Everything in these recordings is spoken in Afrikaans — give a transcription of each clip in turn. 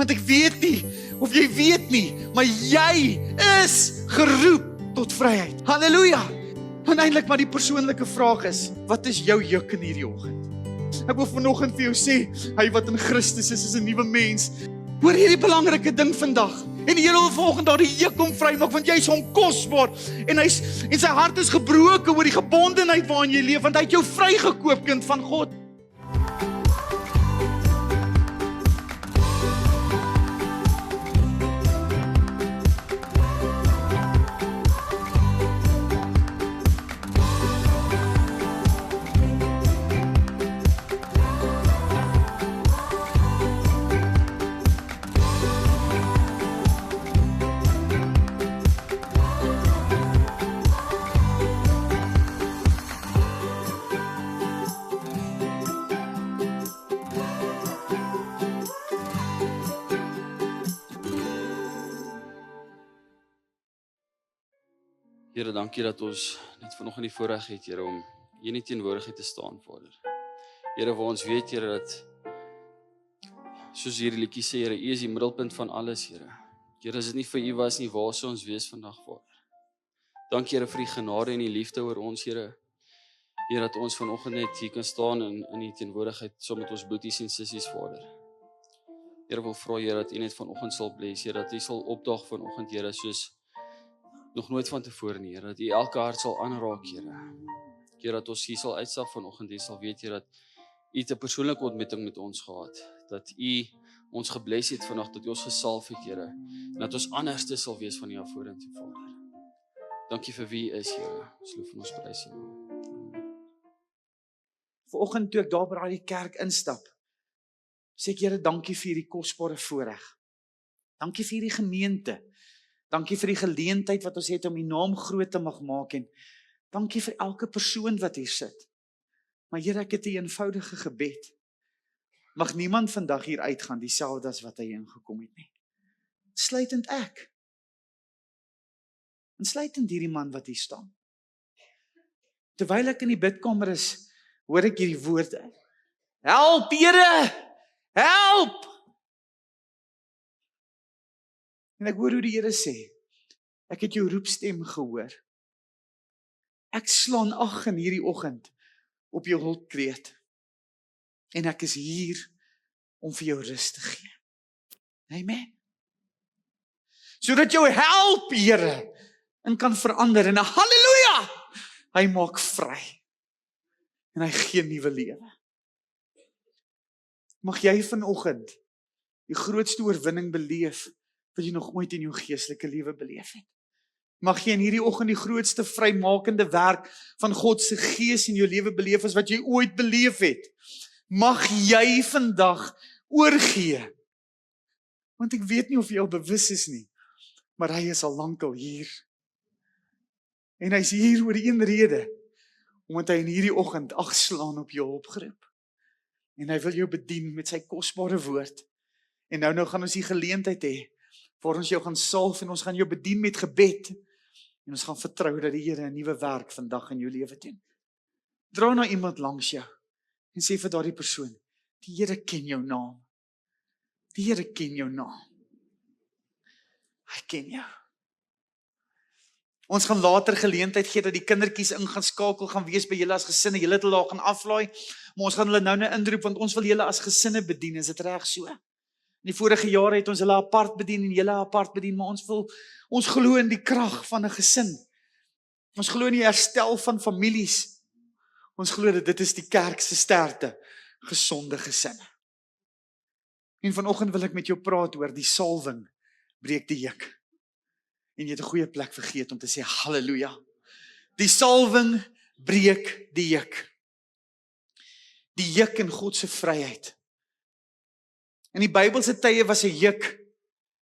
Want ek weet nie, of jy weet nie, maar jy is geroep tot vryheid. Halleluja! En eintlik maar die persoonlike vraag is, wat is jou juk in hierdie oggend? Ek wil vanoggend vir jou sê, hy wat in Christus is 'n nuwe mens. Hoor hierdie belangrike ding vandag. En die Here wil vanoggend daardie juk kom vrymaak, want jy is hom kosbaar. En sy hart is gebroken oor die gebondenheid waarin jy leef, want hy het jou vrygekoop, kind van God. Here, dankie dat ons net vanoggend die voorreg het, Here, om hier in die teenwoordigheid te staan, Vader. Here, waar ons weet, Here, dat soos hierdie liedjie sê, Here, U is die middelpunt van alles, Here. Here, as dit nie vir U was nie, waar sou ons wees vandag, Vader? Dankie, Here, vir die genade en die liefde oor ons, Here. Here, dat ons vanoggend net hier kan staan in die teenwoordigheid saam met ons boeties en sissies, Vader. Here, wil vra, Here, dat U net vanoggend sal bless, Here, dat U sal opdaag vanoggend, Here, soos nog nooit van tevore nie, Here, dat U elke hart sal aanraak, Here. Here, dat ons hier sal uitstap vanoggend en sal weet, Here, dat U 'n persoonlike ontmoeting met ons gehad, dat U ons gebless het vandag, dat U ons gesalf het, Here, en dat ons anderste sal wees van hier af vorentoe, Vader. Dankie vir wie U is, Here. Ons loof en ons prys U naam. Vanoggend toe ek daar by die kerk instap, sê ek, Here, dankie vir hierdie kosbare voorreg. Dankie vir hierdie gemeente. Dankie vir die geleentheid wat ons het om die naam groot te mag maak en dankie vir elke persoon wat hier sit. Maar Here, ek het 'n eenvoudige gebed. Mag niemand vandag hier uitgaan dieselfde as wat hy ingekom het nie. Insluitend ek. Insluitend hierdie man wat hier staan. Terwyl ek in die bidkamer is, hoor ek hierdie woorde. Help, Here! Help! En ek hoor hoe die Here sê, ek het jou roepstem gehoor. Ek slaan ag in hierdie oggend op jou hulpkreet. En ek is hier om vir jou rus te gee. Amen. Sodat jou help, Here, en kan verander. En halleluja! Hy maak vry. En hy gee nuwe lewe. Mag jy vanoggend die grootste oorwinning beleef wat jy nog ooit in jou geestelike lewe beleef het. Mag jy in hierdie oggend die grootste vrymakende werk van God se gees in jou lewe beleef as wat jy ooit beleef het. Mag jy vandag oorgee. Want ek weet nie of jy al bewus is nie, maar hy is al lankal hier. En hy is hier oor een rede, omdat hy in hierdie oggend ag slaan op jou hulpgroep. En hy wil jou bedien met sy kosbare woord. En nou gaan ons die geleentheid hê, waar ons jou gaan salf en ons gaan jou bedien met gebed. En ons gaan vertrou dat die Here 'n nuwe werk vandag in jou lewe doen. Draai na iemand langs jou en sê vir daardie persoon, die Here ken jou naam. Die Here ken jou naam. Hy ken jou. Ons gaan later geleentheid gee dat die kindertjies gaan skakel gaan wees by julle as gesinne. Julle het hulle daar gaan aflaai, maar ons gaan hulle nou inroep want ons wil julle as gesinne bedien. Is dit reg so? In die vorige jare het ons hulle apart bedien en julle apart bedien, maar ons glo in die krag van 'n gesin. Ons glo in die herstel van families. Ons glo dat dit is die kerk se sterkte, gesonde gesinne. En vanoggend wil ek met jou praat oor die salwing breek die juk. En jy het 'n goeie plek vergeet om te sê halleluja. Die salwing breek die juk. Die juk in God se vryheid. In die Bybelse tye was 'n juk,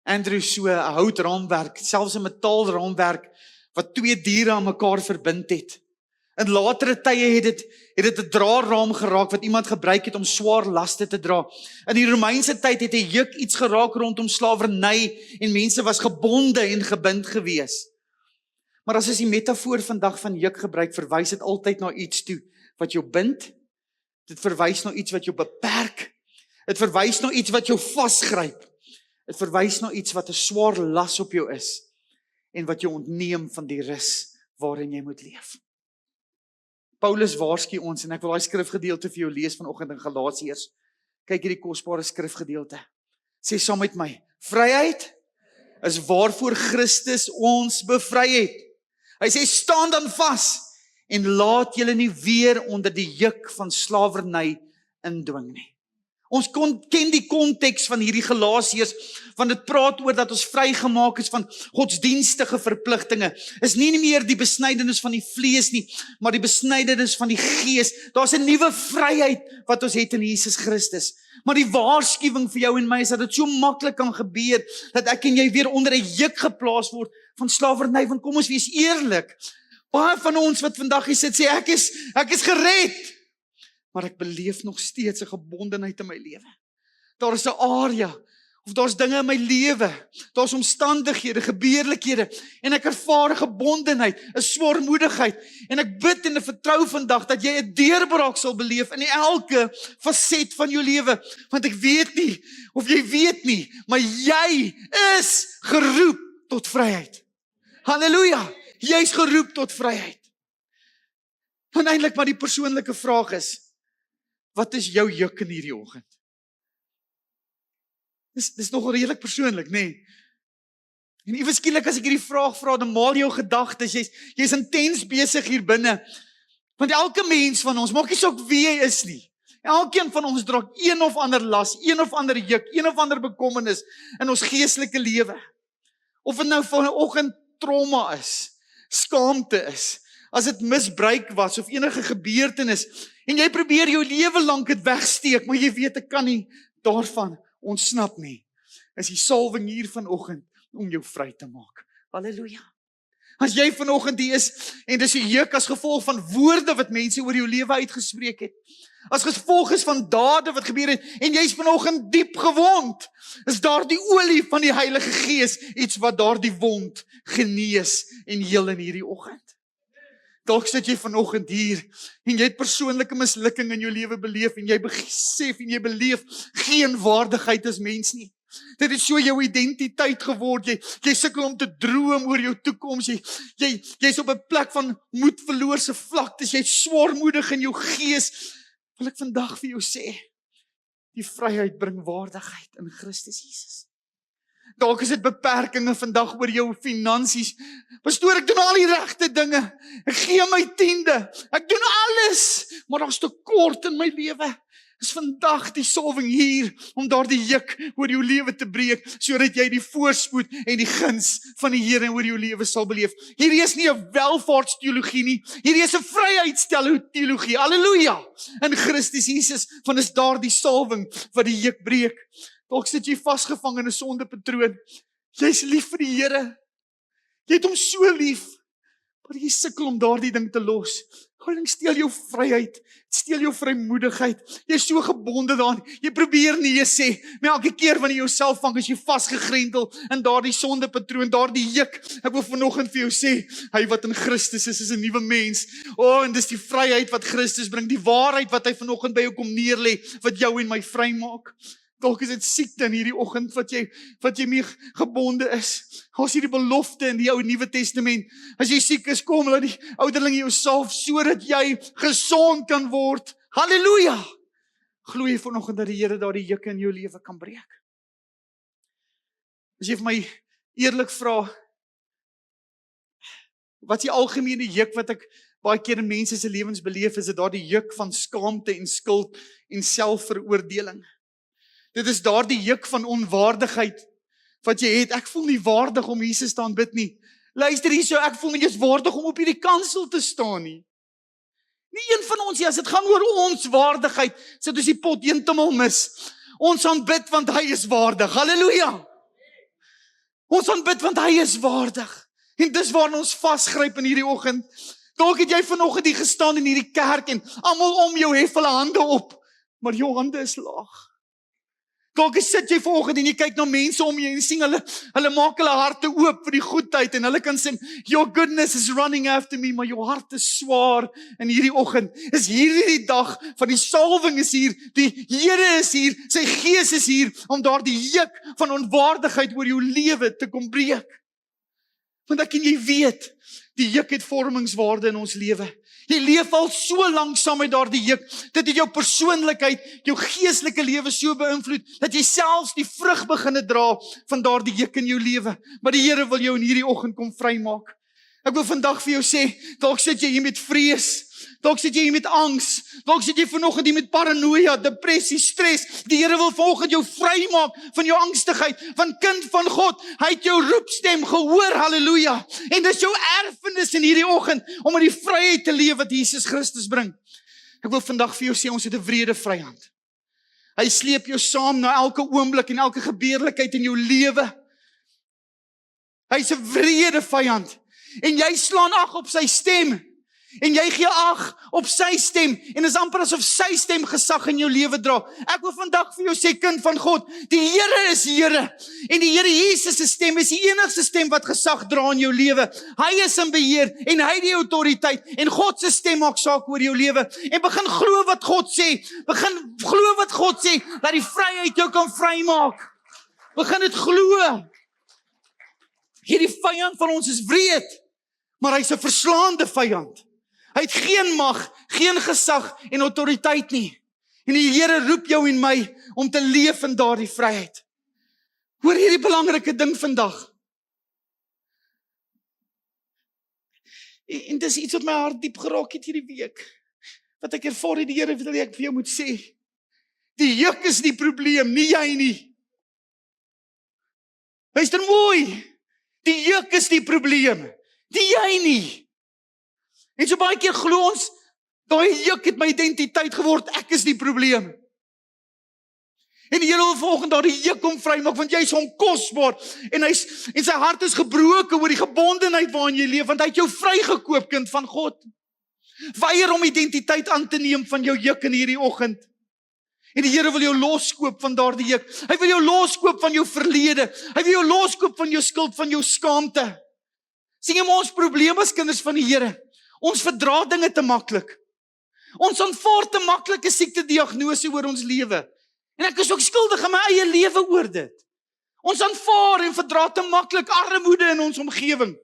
Andrew, so 'n houtraamwerk, selfs 'n metaalraamwerk wat twee diere aan mekaar verbind het. In latere tye het dit 'n draarraam geraak wat iemand gebruik het om swaar laste te dra. In die Romeinse tyd het 'n juk iets geraak rondom slawerny en mense was gebonde en gebind gewees. Maar as ons die metafoor vandag van juk gebruik, verwys dit altyd na iets toe wat jou bind. Dit verwys na iets wat jou beperk. Dit verwys na iets wat jou vasgryp. Dit verwys na iets wat 'n swaar las op jou is en wat jou ontneem van die rus waarin jy moet leef. Paulus waarsku ons, en ek wil daai skrifgedeelte vir jou lees vanoggend in Galasiërs. Kyk hierdie kosbare skrifgedeelte. Sê saam met my, vryheid is waarvoor Christus ons bevry het. Hy sê, staan dan vas en laat julle nie weer onder die juk van slawerny indwing nie. Ons ken die konteks van hierdie Galasiërs, want dit praat oor dat ons vrygemaak is van godsdienstige verpligtinge. Is nie meer die besnydenis van die vlees nie, maar die besnydenis van die gees. Daar's 'n nuwe vryheid wat ons het in Jesus Christus. Maar die waarskuwing vir jou en my is dat dit so maklik kan gebeur, dat ek en jy weer onder 'n juk geplaas word van slawerny. Want kom ons wees eerlik, baie van ons wat vandag hier sit, sê ek is gered. Maar ek beleef nog steeds 'n gebondenheid in my lewe. Daar is 'n area, of daar's dinge in my lewe, daar's omstandighede, gebeurlikhede, en ek ervaar 'n gebondenheid, 'n swaarmoedigheid, en ek bid en ek vertrou vandag dat jy 'n deurbraak sal beleef in elke faset van jou lewe, want ek weet nie, of jy weet nie, maar jy is geroep tot vryheid. Halleluja, jy is geroep tot vryheid. En eintlik maar die persoonlike vraag is, wat is jou juk in hierdie oggend? Dis nog redelik persoonlik, nê? En ewe skielik as ek hierdie vraag vra, dan maal jou gedagtes, jy's intens besig hier binne. Want elke mens van ons, maak nie saak wie jy is nie. Elkeen van ons dra een of ander las, een of ander juk, een of ander bekommernis in ons geestelike lewe. Of dit nou vanoggend trauma is, skaamte is, as dit misbruik was of enige gebeurtenis, en jy probeer jou lewe lank dit wegsteek, maar jy weet ek kan nie daarvan ontsnap nie. Is die salwing hier vanoggend om jou vry te maak. Halleluja. As jy vanoggend hier is en dis 'n juk as gevolg van woorde wat mense oor jou lewe uitgespreek het, as gevolg is van dade wat gebeur het en jy's vanoggend diep gewond, is daar die olie van die Heilige Gees iets wat daardie wond genees en heel in hierdie oggend. Dalk sit jy vanoggend hier en jy het persoonlike mislukking in jou lewe beleef en jy besef en jy beleef geen waardigheid as mens nie. Dit het so jou identiteit geword, jy sukkel om te droom oor jou toekoms, jy's op 'n plek van moedverloorse vlaktes, jy's swaarmoedig in jou gees. Wil ek vandag vir jou sê, die vryheid bring waardigheid in Christus Jesus. Dalk is dit beperkings vandag oor jou finansies. Pastoor, ek doen al die regte dinge. Ek gee my 10de. Ek doen alles, maar daar's tekort in my lewe. Is vandag die salwing hier om daardie juk oor jou lewe te breek, sodat jy die voorspoed en die guns van die Here oor jou lewe sal beleef. Hierdie is nie 'n welvaartsteologie nie. Hierdie is 'n vryheidsteologie. Halleluja! In Christus Jesus, van is daardie salwing wat die juk breek. Dalk sit jy vasgevang in 'n sondepatroon. Jy's lief vir die Here. Jy het hom so lief, maar jy sukkel om daardie ding te los. Daardie ding steel jou vryheid, steel jou vrymoedigheid. Jy's so gebonde daaraan. Jy probeer nee sê, maar elke keer wanneer jy jouself vang, is jy vasgegrentel in daardie sondepatroon, daardie juk. Ek wil vanoggend vir jou sê, hy wat in Christus is 'n nuwe mens. En dis die vryheid wat Christus bring, die waarheid wat hy vanoggend by jou kom neerlê, wat jou en my vry maak. Dalk is dit siekte in hierdie oggend wat jy mee gebonde is. Daar's hierdie belofte in die Ou Nuwe Testament. As jy siek is, kom laat die ouderling jou salf sodat jy gesond kan word. Halleluja! Glo jy vanoggend dat die Here daardie juk in jou lewe kan breek? As jy vir my eerlik vra, wat is die algemene juk wat ek baie keer in mense se lewens beleef, is dit daardie juk van skaamte en skuld en selfveroordeling. Dit is daardie juk van onwaardigheid wat jy het. Ek voel nie waardig om Jesus te aanbid nie. Luister hierso, ek voel nie eens waardig om op hierdie kansel te staan nie. Nie een van ons, as dit gaan oor ons waardigheid, sit ons die pot heeltemal mis. Ons aanbid want hy is waardig. Halleluja! Ons aanbid want hy is waardig. En dis waar ons vasgryp in hierdie oggend. Dalk het jy vanoggend hier gestaan in hierdie kerk en almal om jou hef hulle hande op, maar jou hande is laag. Dalk sit jy vanoggend en jy kyk na mense om jou en sien hulle maak hulle harte oop vir die goedheid en hulle kan sing, your goodness is running after me, maar jou hart is swaar in hierdie oggend. Is hierdie die dag van die salwing is hier, die Here is hier, sy Gees is hier om daardie juk van onwaardigheid oor jou lewe te kom breek. Want ek en jy weet, die juk het vormingswaarde in ons lewe. Jy leef al so lank saam met daardie juk, dit het jou persoonlikheid, jou geestelike lewe so beïnvloed, dat jy selfs die vrug beginne dra van daardie juk in jou lewe. Maar die Here wil jou in hierdie oggend kom vrymaak. Ek wil vandag vir jou sê, dalk sit jy hier met vrees, dalk sit jy hier met angs, dalk sit jy vanoggend hier met paranoia, depressie, stres. Die Here wil vanoggend jou vrymaak van jou angstigheid, van kind van God. Hy het jou roepstem gehoor, halleluja. En dis jou erfenis in hierdie oggend, om in die vryheid te leef wat Jesus Christus bring. Ek wil vandag vir jou sê, ons het 'n wrede vyand. Hy sleep jou saam na elke oomblik en elke gebeurlikheid in jou lewe. Hy's 'n wrede vyand. En jy slaan ag op sy stem. En jy gee ag op sy stem. En is amper asof sy stem gesag in jou lewe dra. Ek wil vandag vir jou sê, kind van God, die Here is Here. En die Here Jesus se stem is die enigste stem wat gesag dra in jou lewe. Hy is in beheer en hy het die autoriteit. En God se stem maak saak oor jou lewe. En begin glo wat God sê. Begin glo wat God sê, dat die vryheid jou kan vrymaak. Begin dit glo. Hierdie vyand van ons is wreed, maar hy's 'n verslaande vyand. Hy het geen mag, geen gesag en autoriteit nie. En die Here roep jou en my om te leef in daardie vryheid. Hoor hierdie belangrike ding vandag. En dis iets wat my hart diep geraak het hierdie week. Wat ek ervaar het, die Here wil ek vir jou moet sê. Die juk is die probleem, nie jy nie. Luister mooi. Die juk is die probleem, nie jy nie. En so baie keer glo ons, daai juk het my identiteit geword, ek is die probleem. En die Here wil volgens daardie juk kom vrymaak, want jy is hom kosbaar, en sy hart is gebroken oor die gebondenheid waarin jy leef, want hy het jou vrygekoop, kind van God. Weier om identiteit aan te neem van jou juk in hierdie oggend. En die Here wil jou loskoop van daardie juk. Hy wil jou loskoop van jou verlede. Hy wil jou loskoop van jou skuld, van jou skaamte. Sien jy, maar ons probleem as kinders van die Here. Ons verdra dinge te maklik. Ons aanvaar te maklike siektediagnose oor ons lewe. En ek is ook skuldig in my eie lewe oor dit. Ons aanvaar en verdra te maklik armoede in ons omgewing.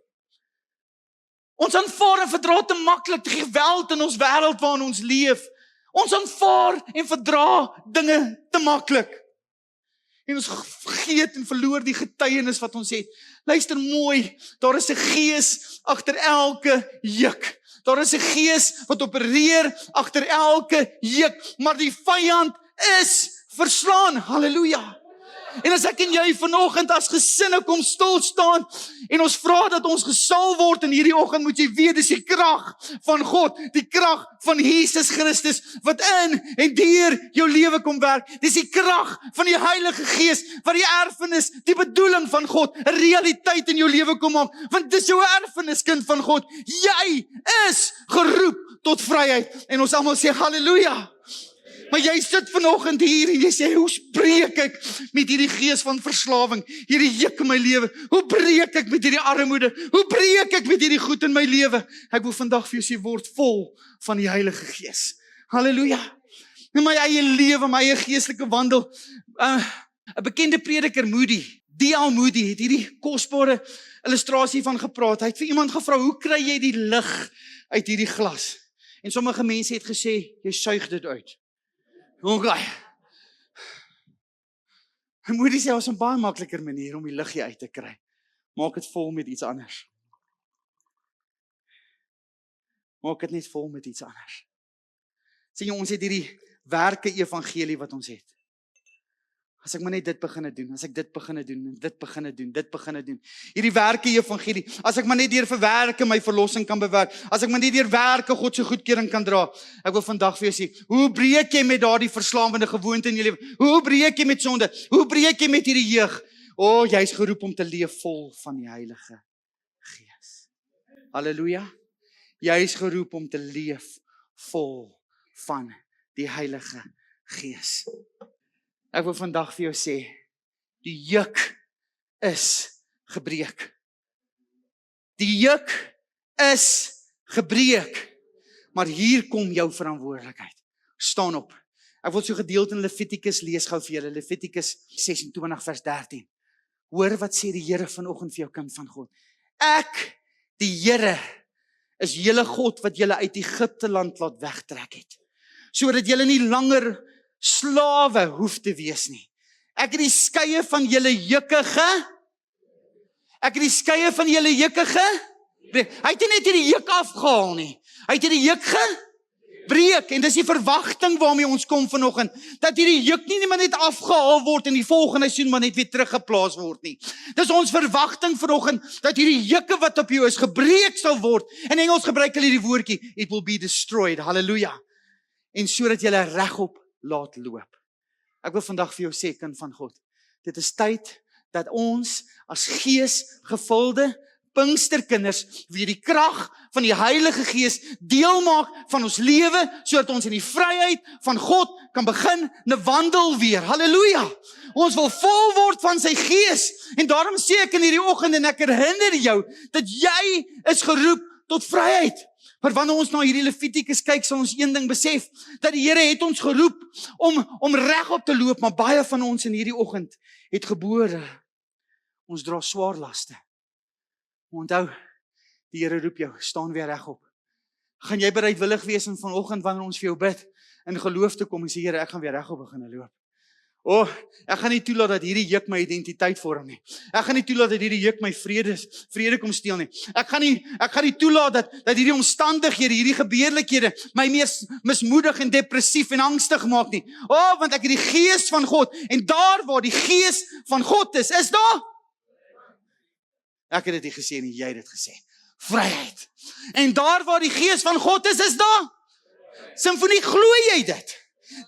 Ons aanvaar en verdra te maklik die geweld in ons wêreld waarin ons leef. Ons aanvaar en verdra dinge te maklik. En ons vergeet en verloor die getuienis wat ons het. Luister mooi, daar is 'n gees agter elke juk. Daar is 'n gees wat opereer agter elke juk, maar die vyand is verslaan. Halleluja. En as ek en jy vanoggend as gesinne kom stil staan en ons vra dat ons gesalf word in hierdie oggend, moet jy weet, dis die krag van God, die krag van Jesus Christus wat in en deur jou lewe kom werk. Dis die krag van die Heilige Gees wat die erfenis, die bedoeling van God 'n realiteit in jou lewe kom maak, want dis jou erfenis, kind van God. Jy is geroep tot vryheid en ons almal sê halleluja. Maar jy sit vanoggend hier en jy sê, hoe breek ek met hierdie gees van verslawing, hierdie juk in my lewe? Hoe breek ek met hierdie armoede? Hoe breek ek met hierdie goed in my lewe? Ek wil vandag vir jou sê, word vol van die Heilige Gees. Halleluja. In my eie lewe, my eie geestelike wandel, 'n bekende prediker D.L. Moody het hierdie kosbare illustrasie van gepraat. Hy het vir iemand gevra, hoe kry jy die lig uit hierdie glas? En sommige mense het gesê, jy suig dit uit. Okay. En moet jy sê, ons 'n baie makliker manier om die liggie uit te kry. Maak dit vol met iets anders. Maak dit net vol met iets anders. Sien jy, ons het hierdie werke evangelie wat ons het. As ek maar net dit beginne doen, as ek dit beginne doen, en dit beginne doen, dit beginne doen. Hierdie werke evangelie, as ek maar net deur verwerke my verlossing kan bewerk, as ek maar net deur werke God se goedkeuring kan dra. Ek wil vandag vir jou sê, hoe breek jy met daardie verslawende gewoonte in jou lewe? Hoe breek jy met sonde? Hoe breek jy met hierdie jeug? O, jy's geroep om te leef vol van die Heilige Gees. Halleluja. Jy's geroep om te leef vol van die Heilige Gees. Ek wil vandag vir jou sê, die juk is gebreek. Die juk is gebreek. Maar hier kom jou verantwoordelikheid. Staan op. Ek wil so gedeelte in Levitikus lees gou vir julle. Levitikus 26 vers 13. Hoor wat sê die Here vanoggend vir jou kind van God. Ek, die Here, is julle God wat julle uit Egipte land laat wegtrek het. Sodat julle nie langer slawe hoef te wees nie. Ek het die skeie van julle jukke Hy het nie net die juk afgehaal nie. Hy het die juk gebreek. En dis die verwagting waarmee ons kom vanoggend. Dat hierdie juk nie maar net afgehaal word en die volgende seisoen maar net weer teruggeplaas word nie. Dis ons verwagting vanoggend dat hierdie jukke wat op jou is gebreek sal word. In Engels gebruik hulle die woordjie, it will be destroyed. Halleluja. En sodat jy regop laat loop. Ek wil vandag vir jou sê, kind van God, dit is tyd dat ons as geesgevulde Pinksterkinders weer die krag van die Heilige Gees deel maak van ons lewe, sodat ons in die vryheid van God kan begin 'n wandel weer. Halleluja! Ons wil vol word van sy Gees. En daarom sê ek in hierdie oggend en ek herinner jou dat jy is geroep tot vryheid. Maar wanneer ons na hierdie Levitikus kyk, sal ons een ding besef, dat die Here het ons geroep om regop te loop, maar baie van ons in hierdie oggend het gebore. Ons dra swaar laste. Onthou, die Here roep jou, staan weer regop. Gaan jy bereidwillig wees en vanoggend wanneer ons vir jou bid, in geloof te kom en sê, Here, ek gaan weer regop begin loop. Ek gaan nie toelaat dat hierdie juk my identiteit vorm nie. Ek gaan nie toelaat dat hierdie juk my vrede kom steel nie. Ek gaan nie toelaat dat hierdie omstandighede, hierdie gebeurlikhede my meer mismoedig en depressief en angstig maak nie. Want ek het die Gees van God en daar waar die Gees van God is daar. Ek het dit nie gesê nie, jy het dit gesê. Vryheid. En daar waar die Gees van God is daar. Simfonie, glo jy dit?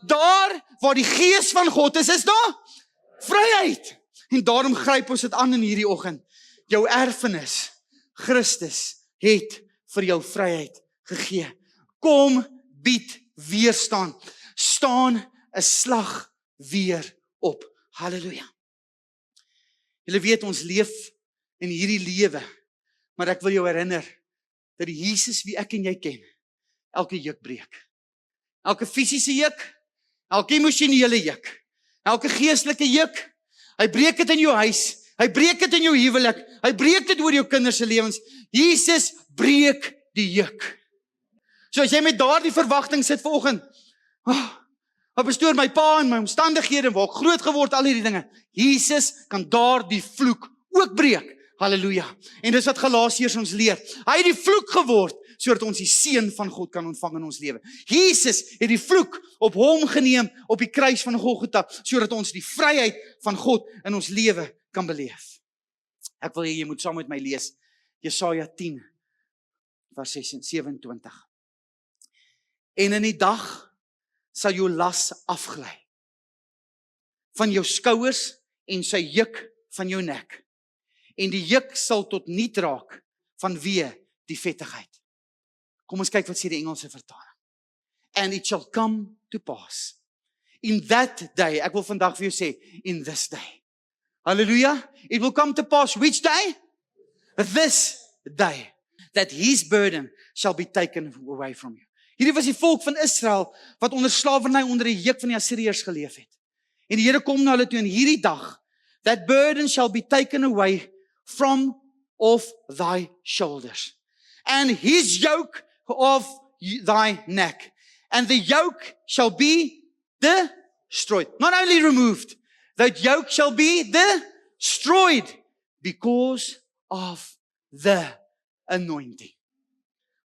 Daar waar die Gees van God is daar vryheid. En daarom gryp ons dit aan in hierdie oggend. Jou erfenis, Christus het vir jou vryheid gegee. Kom, bied weerstand. Staan 'n slag weer op. Halleluja. Julle weet ons leef in hierdie lewe, maar ek wil jou herinner dat die Jesus wie ek en jy ken, elke juk breek. Elke fisiese juk, elke emosionele juk, elke geestelike juk, hy breek dit in jou huis, hy breek dit in jou huwelik, hy breek dit oor jou kinders se lewens. Jesus breek die juk. So as jy met daardie verwagting sit vanoggend, pastoor, my pa en my omstandighede waar ek groot geword, al hierdie dinge, Jesus kan daardie vloek ook breek. Halleluja. En dis wat Galasiërs ons leer. Hy het die vloek geword, sodat ons die seën van God kan ontvang in ons lewe. Jesus het die vloek op hom geneem, op die kruis van Golgotha, sodat ons die vryheid van God in ons lewe kan beleef. Ek wil hê jy moet saam met my lees, Jesaja 10, vers 27. En in die dag sal jou las afgly van jou skouers en sy juk van jou nek. En die juk sal tot niet raak vanweë die vettigheid. Kom ons kyk wat sê die Engelse vertaling. And it shall come to pass. In that day, ek wil vandag vir jou sê, in this day. Hallelujah. It will come to pass, which day? This day. That his burden shall be taken away from you. Hierdie was die volk van Israel, wat onder slawerny onder die juk van die Assiriërs geleef het. En die Here kom na hulle toe in hierdie dag, that burden shall be taken away from off thy shoulders, and his yoke of thy neck, and the yoke shall be destroyed. Not only removed, that yoke shall be destroyed because of the anointing.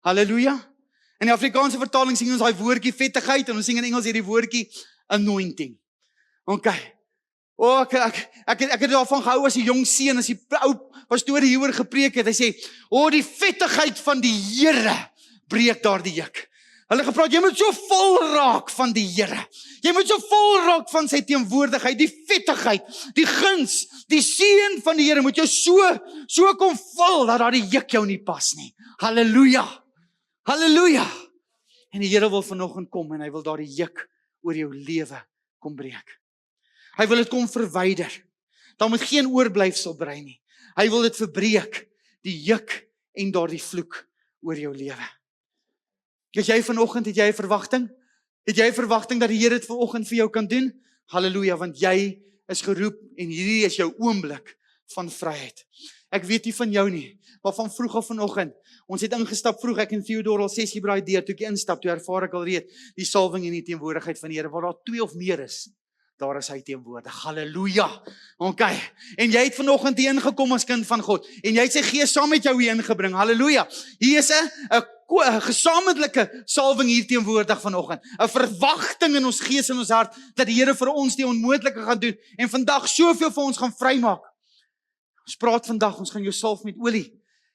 Hallelujah. In die Afrikaanse vertaling sing ons daai woordjie vettigheid en ons sing in Engels hierdie woordjie anointing. Okay. Ek het daarvan gehou as 'n jong seun, as die ou pastoor hieroor gepreek het. Hy sê, die vettigheid van die Here breek daardie juk. Hulle gepraat, jy moet so vol raak van die Here. Jy moet so vol raak van sy teenwoordigheid, die vettigheid, die guns, die seën van die Here moet jou so kom vul dat daardie juk jou nie pas nie. Halleluja. Halleluja. En die Here wil vanoggend kom en hy wil daardie juk oor jou lewe kom breek. Hy wil dit kom verwyder. Daar moet geen oorblyfsel bly nie. Hy wil dit verbreek, die juk en daardie vloek oor jou lewe. As jy vanoggend, het jy 'n verwagting? Het jy 'n verwagting dat die Here dit vanoggend vir jou kan doen? Halleluja, want jy is geroep en hierdie is jou oomblik van vryheid. Ek weet nie van jou nie, maar van vroeg af vanoggend, ons het ingestap vroeg, ek en Theodore al 6 braai deur, toe ek instap, toe ervaar ek alreeds die salwing en die teenwoordigheid van die Here, waar daar 2 of meer is, daar is hy teenwoordig. Halleluja. Okay. En jy het vanoggend hier ingekom as kind van God en jy het sy Gees saam met jou hier ingebring. Halleluja. Hier is 'n gesamentlike salwing hier teenwoordig vanoggend. 'n Verwagting in ons gees en ons hart dat die Here vir ons die onmoontlike gaan doen en vandag soveel vir ons gaan vrymaak. Ons praat vandag, ons gaan jou salf met olie.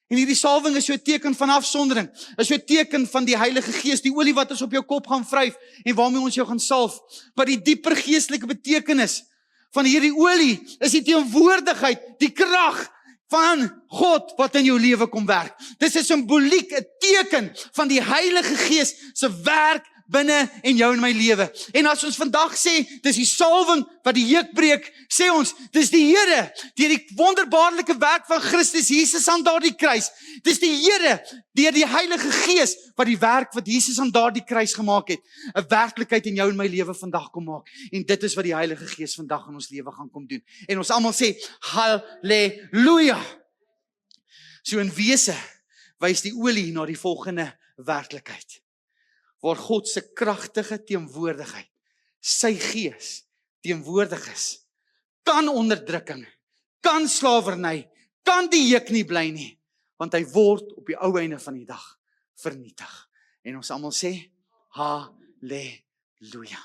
En hierdie salwing is so 'n teken van afsondering. Is so 'n teken van die Heilige Gees, die olie wat ons op jou kop gaan vryf en waarmee ons jou gaan salf. Maar die dieper geestelike betekenis van hierdie olie is die teenwoordigheid, die krag van God wat in jou lewe kom werk. Dis 'n simboliek, 'n teken van die Heilige Gees se werk binne en jou en my lewe. En as ons vandag sê, dis die salwing wat die juk breek, sê ons, dis die Here, deur die wonderbaarlike werk van Christus Jesus aan daardie kruis. Dis die Here, deur die Heilige Gees, wat die werk wat Jesus aan daardie kruis gemaak het, 'n werklikheid in jou en my lewe vandag kom maak. En dit is wat die Heilige Gees vandag in ons lewe gaan kom doen. En ons almal sê, halleluja. So in wese, wys die olie na die volgende werklikheid. Waar God se kragtige teenwoordigheid, sy Gees teenwoordig is, kan onderdrukking, kan slawerny, kan die juk nie bly nie, want hy word op die ou einde van die dag vernietig. En ons almal sê, halleluja.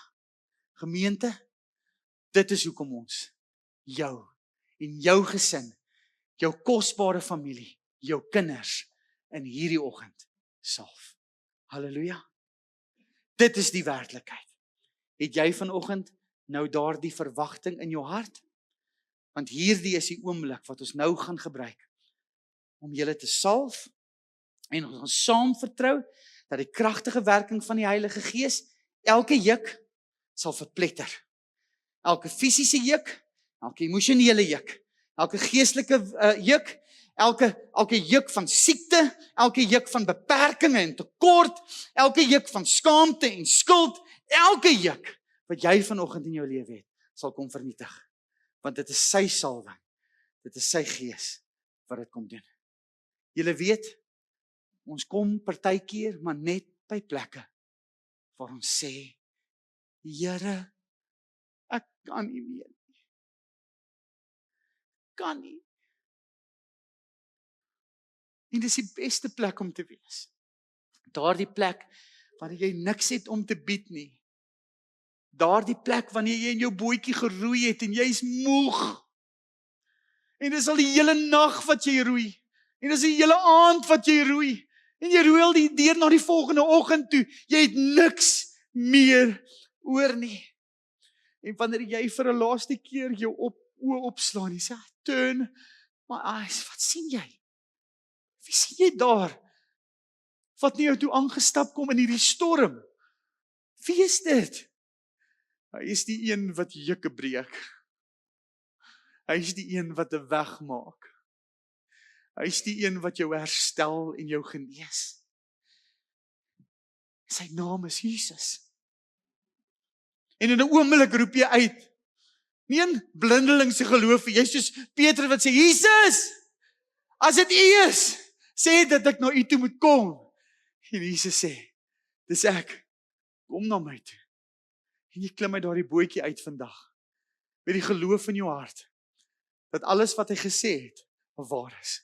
Gemeente, dit is hoekom ons jou en jou gesin, jou kosbare familie, jou kinders in hierdie oggend salf. Halleluja. Dit is die werklikheid. Het jy vanoggend nou daardie verwagting in jou hart? Want hierdie is die oomblik wat ons nou gaan gebruik om julle te salf en ons gaan saam vertrou dat die kragtige werking van die Heilige Gees elke juk sal verpletter. Elke fisiese juk, elke emosionele juk, elke geestelike juk, elke juk van siekte, elke juk van beperkings en tekort, elke juk van skaamte en skuld, elke juk wat jy vanoggend in jou lewe het, sal kom vernietig. Want dit is sy salwing, dit is sy Gees wat dit kom doen. Julle weet, ons kom partykeer maar net by plekke waar ons sê, Here, ek kan nie meer nie. Kan nie. En dis die beste plek om te wees. Daardie plek wanneer jy niks het om te bied nie. Daardie plek wanneer jy in jou bootjie geroei het en jy's moeg. En dis al die hele nag wat jy roei. En dis die hele aand wat jy roei. En jy roei al die deur na die volgende oggend toe. Jy het niks meer oor nie. En wanneer jy vir 'n laaste keer jou oë opslaan, jy sê, turn my eyes, wat sien jy? Wie sien jy daar? Wat nie jou toe aangestap kom in hierdie storm? Wie is dit? Hy is die een wat jukke breek. Hy is die een wat 'n weg maak. Hy is die een wat jou herstel en jou genees. Sy naam is Jesus. En in 'n oomblik roep jy uit. Nie 'n blindelingse geloof, jy is soos Petrus wat sê, Jesus, as dit U is, sê dat ek na U toe moet kom. En Jesus sê, dis ek, kom na my toe. En jy klim uit daardie bootjie uit vandag, met die geloof in jou hart, dat alles wat hy gesê het, waar is.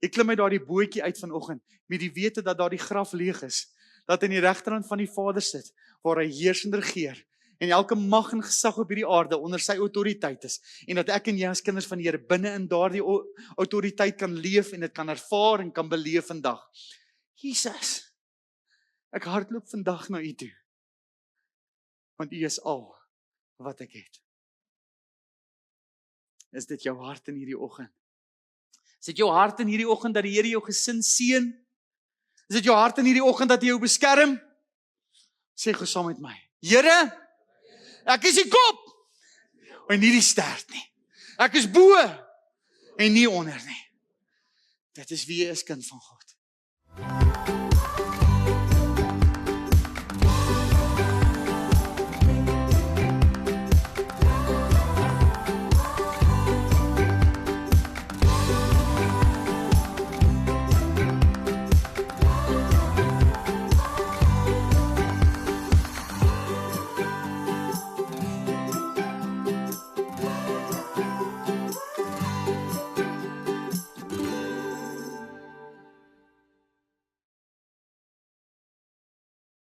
Jy klim uit daardie bootjie uit vanoggend, met die wete dat daardie graf leeg is, dat hy in die regterhand van die Vader sit, waar hy heers en regeer, en elke mag en gesag op hierdie aarde onder sy autoriteit is, en dat ek en jy as kinders van die Here binne in daardie autoriteit kan leef, en dit kan ervaar en kan beleef vandag. Jesus, ek hardloop vandag na U toe, want U is al wat ek het. Is dit jou hart in hierdie oggend? Is dit jou hart in hierdie oggend dat die Here jou gesin seën? Is dit jou hart in hierdie oggend dat hy jou beskerm? Sê gou saam met my, Here, ek is die kop en nie die stert nie. Ek is bo en nie onder nie. Dit is wie jy is, kind van God.